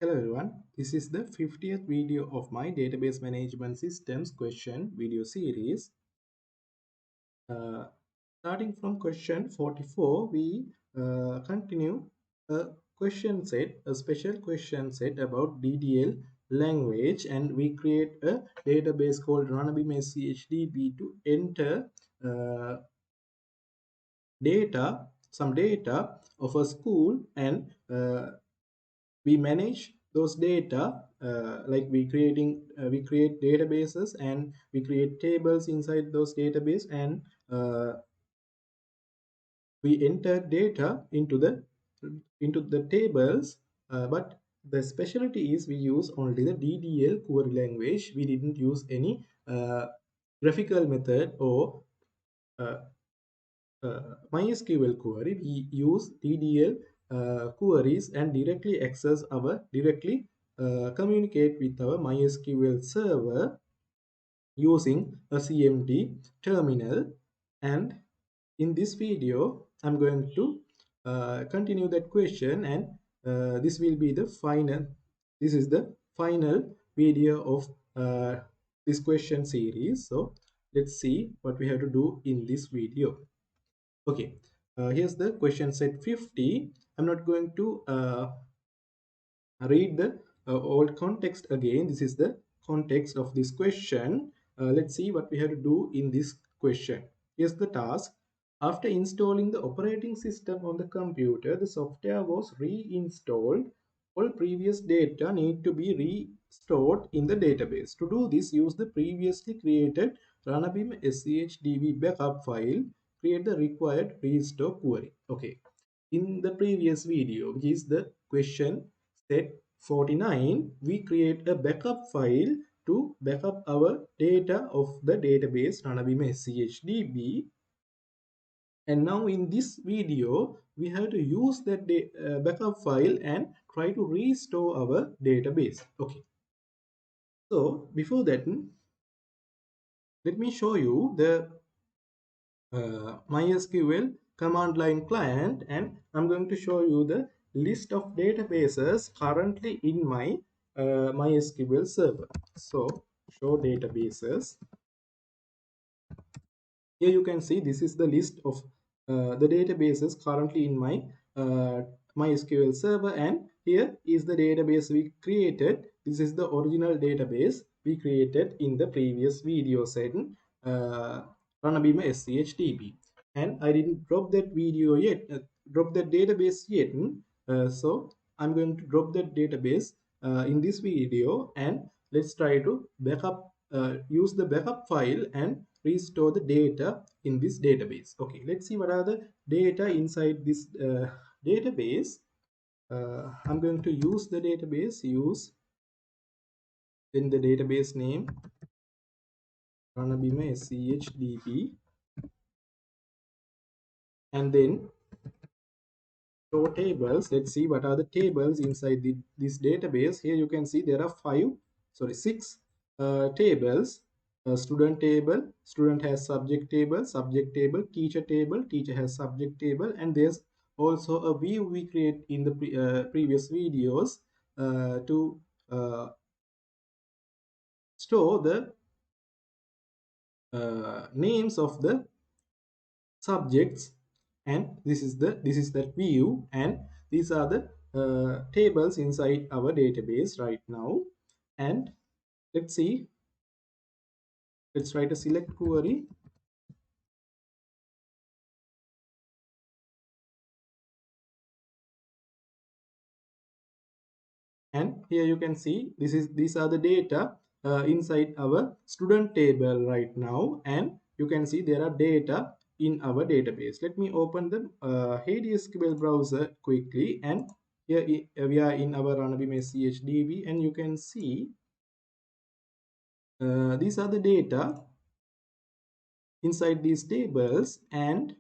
Hello everyone, this is the 50th video of my database management systems question video series. Uh, Starting from question 44, we continue a question set, a special question set about DDL language, and we create a database called runabimschdb to enter uh, some data of a school, and we manage those data, like we create databases and we create tables inside those database, and uh, we enter data into the tables, but the specialty is we use only the DDL query language. We didn't use any graphical method or uh, MySQL query. We use DDL queries and directly communicate with our MySQL server using a CMD terminal. And in this video, I'm going to continue that question, and this will be the final. This is the final video of this question series. So let's see what we have to do in this video. Okay, here's the question set 50. I'm not going to read the old context again. This is the context of this question. Let's see what we have to do in this question. Here's the task. After installing the operating system on the computer, the software was reinstalled. All previous data need to be restored in the database. To do this, use the previously created Runabim SCHDB backup file. Create the required restore query. Okay, in the previous video, which is the question set 49, we create a backup file to backup our data of the database Runabim SCHDB. And now in this video, we have to use that backup file and try to restore our database. Okay, so before that, let me show you the MySQL command line client, and I'm going to show you the list of databases currently in my MySQL server. So show databases. Here you can see this is the list of the databases currently in my MySQL server, and here is the database we created. This is the original database we created in the previous video set, uh, Runabima SCHDB, and I didn't drop that video yet, drop that database yet. So I'm going to drop that database in this video, and let's try to use the backup file and restore the data in this database. Okay, let's see what are the data inside this database. I'm going to use the database, then the database name Ranabima SCHDB, and then show tables. Let's see what are the tables inside this database. Here you can see there are six tables. Student table, student has subject table, teacher has subject table, and there's also a view we create in the previous videos to store the names of the subjects, and this is that view, and these are the tables inside our database right now. And let's see, let's write a select query, and here you can see these are the data inside our student table right now, and you can see there are data in our database. Let me open the HDSQL browser quickly, and here we are in our Runabim SCHDB, and you can see these are the data inside these tables, and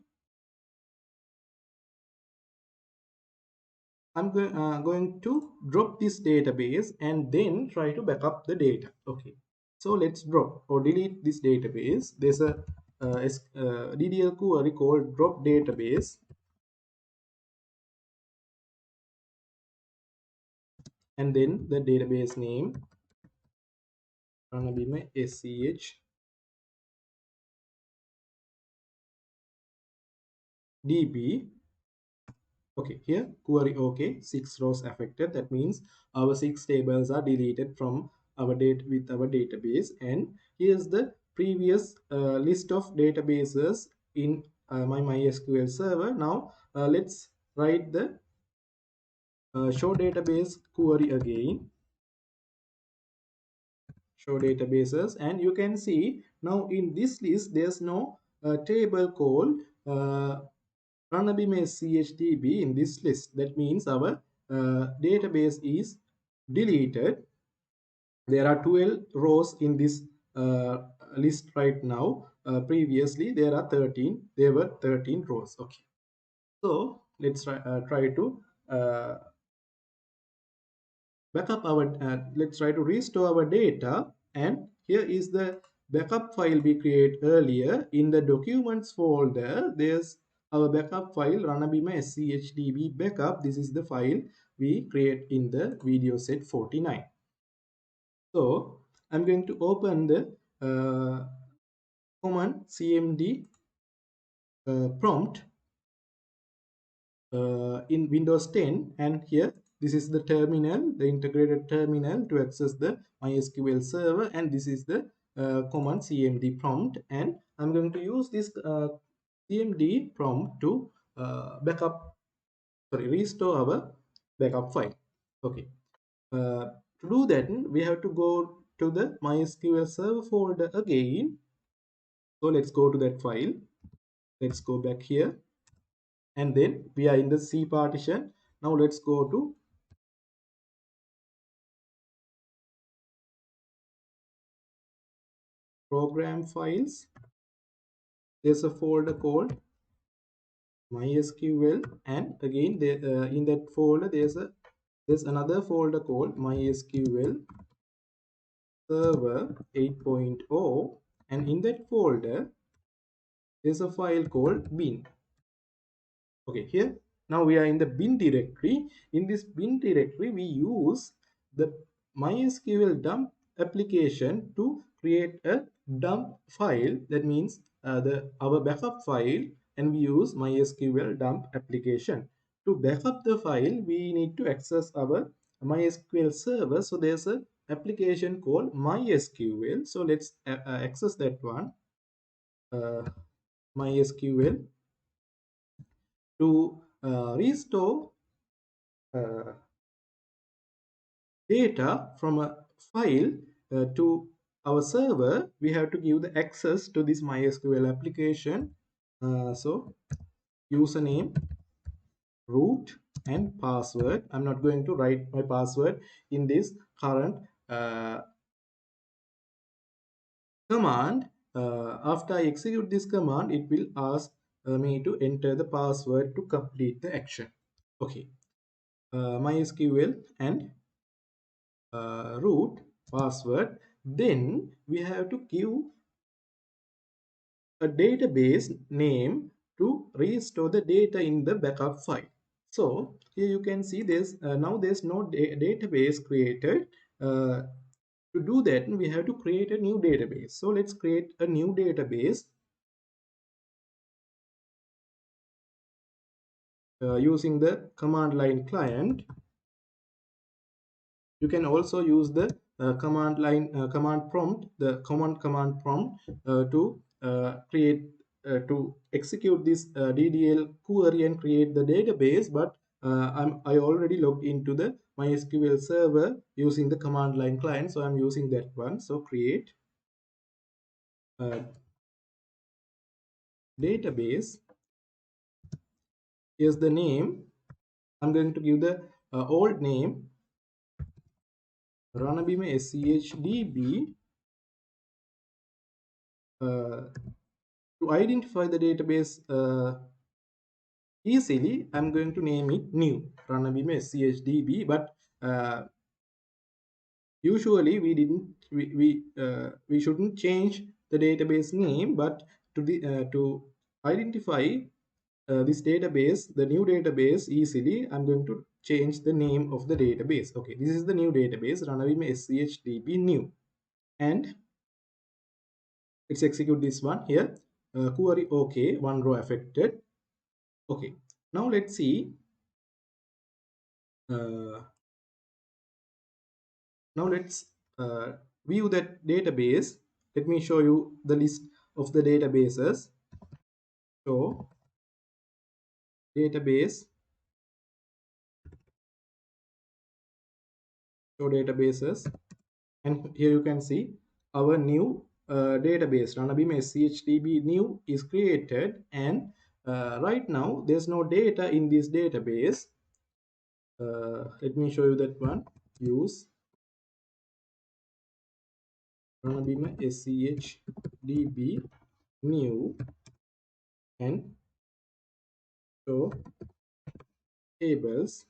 I'm going to drop this database and then try to back up the data. Okay, so let's drop or delete this database. There's a DDL query called drop database. and then the database name gonna be my SCH DB. Okay, here query okay, 6 rows affected. That means our 6 tables are deleted from our data with our database. And here's the previous list of databases in my MySQL server. Now let's write the show database query again. Show databases, and you can see now in this list there's no table called Ranabime CHDB in this list. That means our database is deleted. There are 12 rows in this uh, list right now. Previously there are 13. There were 13 rows. Okay, so let's try to uh, backup our let's try to restore our data. And here is the backup file we create earlier. In the documents folder there's our backup file ranabima schdb backup. This is the file we create in the video set 49. So I'm going to open the command cmd prompt in Windows 10, and here this is the terminal, the integrated terminal to access the MySQL server, and this is the command cmd prompt. And I'm going to use this cmd prompt to restore our backup file. Okay, to do that we have to go to the MySQL server folder again. So let's go to that file. Let's go back here, and then we are in the C partition. Now let's go to program files. There's a folder called MySQL, and again in that folder there's another folder called MySQL Server 8.0, and in that folder there's a file called bin. Okay, here now we are in the bin directory. In this bin directory we use the MySQL dump application to create a dump file. That means the our backup file, and we use MySQL dump application to backup the file. We need to access our MySQL server, so there's a application called MySQL. So let's access that one. MySQL to restore uh, data from a file to our server. We have to give the access to this MySQL application. So username, root, and password. I'm not going to write my password in this current command. After I execute this command, it will ask me to enter the password to complete the action. Okay, MySQL and root, password. Then we have to give a database name to restore the data in the backup file. So here you can see this. Now there's no database created. To do that we have to create a new database. So let's create a new database using the command line client. You can also use the command line command prompt, the command prompt to create to execute this DDL query and create the database. But I already logged into the MySQL server using the command line client, so I'm using that one. So create database. Here's the name. I'm going to give the old name Ranabima SCHDB. To identify the database easily, I'm going to name it new Ranabima SCHDB. But usually we shouldn't change the database name, but to identify this database, the new database easily, I'm going to change the name of the database. Okay, this is the new database, Ranavima SCHDB new. And let's execute this one here. Query okay, one row affected. Okay, now let's see. Uh, now let's view that database. Let me show you the list of the databases. So database, show databases, and here you can see our new database Ranabim SCHDB new is created, and right now there's no data in this database. Let me show you that one. Use Ranabim SCHDB new and show tables.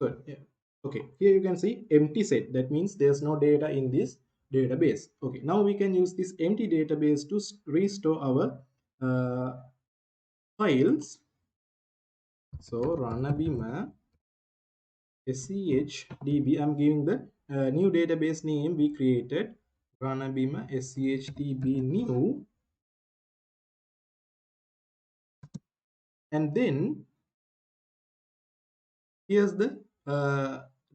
So, yeah. Okay, here you can see empty set. That means there's no data in this database. Okay, now we can use this empty database to restore our files. So Ranabima SCHDB. I'm giving the new database name we created. Ranabima SCHDB new, and then here's the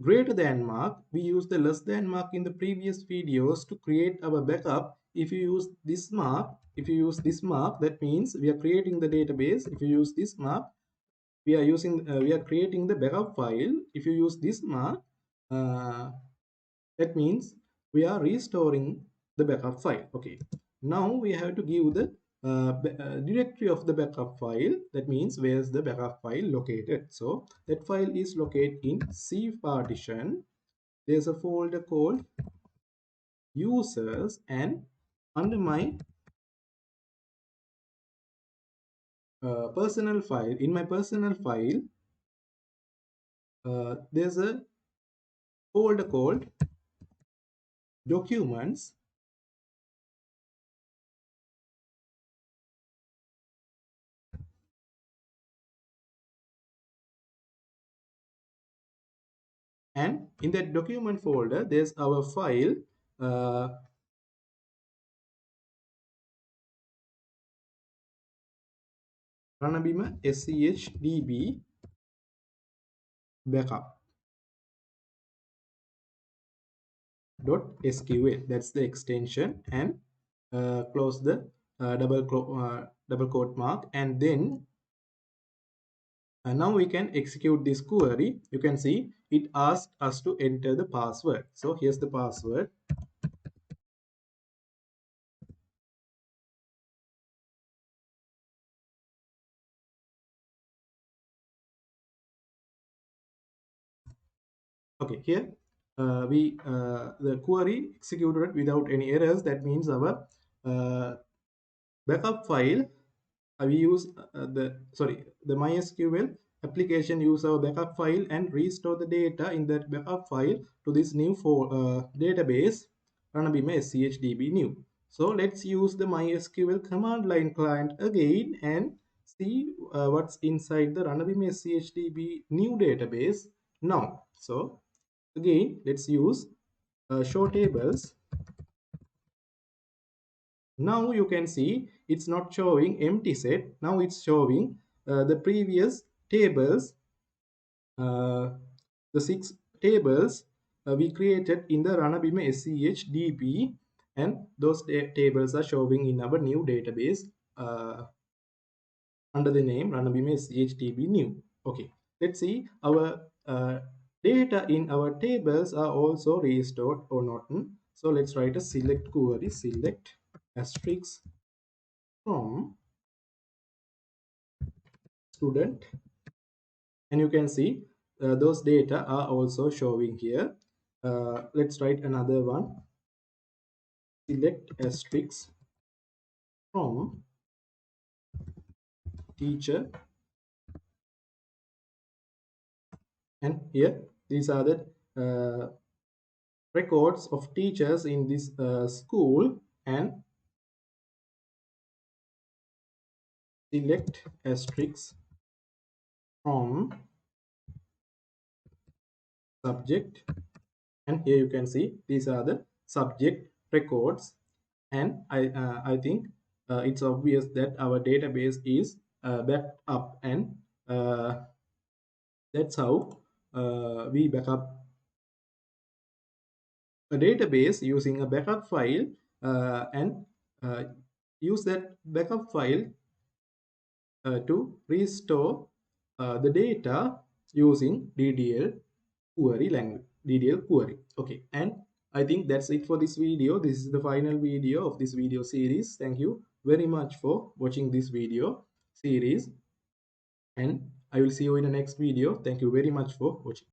greater than mark. We use the less than mark in the previous videos to create our backup. If you use this mark, that means we are creating the database. If you use this mark, we are creating the backup file. If you use this mark, uh, that means we are restoring the backup file. Okay, now we have to give the directory of the backup file. That means where's the backup file located. So that file is located in C partition. There's a folder called users, and under my personal file, in my personal file, there's a folder called documents, and in that document folder there's our file uh, Ranabima SCHDB backup.sql. That's the extension, and close the double quote mark, and then now we can execute this query. You can see it asked us to enter the password. So here's the password. Okay, here the query executed without any errors. That means our backup file we use the MySQL application use our backup file and restore the data in that backup file to this new database Ranabima SCHDB new. So let's use the MySQL command line client again and see what's inside the Ranabima SCHDB new database now. So again, let's use show tables. Now you can see it's not showing empty set. Now it's showing the previous tables, uh, the 6 tables we created in the Ranabima SCHDB, and those tables are showing in our new database under the name Ranabima SCHDB new. Okay, let's see our data in our tables are also restored or not. So let's write a select query, select asterisk from student, and you can see those data are also showing here. Let's write another one, select asterisk from teacher, and here these are the records of teachers in this school, and select asterisk from subject, and here you can see these are the subject records. And I think it's obvious that our database is backed up, and that's how we back up a database using a backup file, and uh, use that backup file to restore the data using DDL query language, DDL query. Okay, and I think that's it for this video. This is the final video of this video series. Thank you very much for watching this video series, and I will see you in the next video. Thank you very much for watching.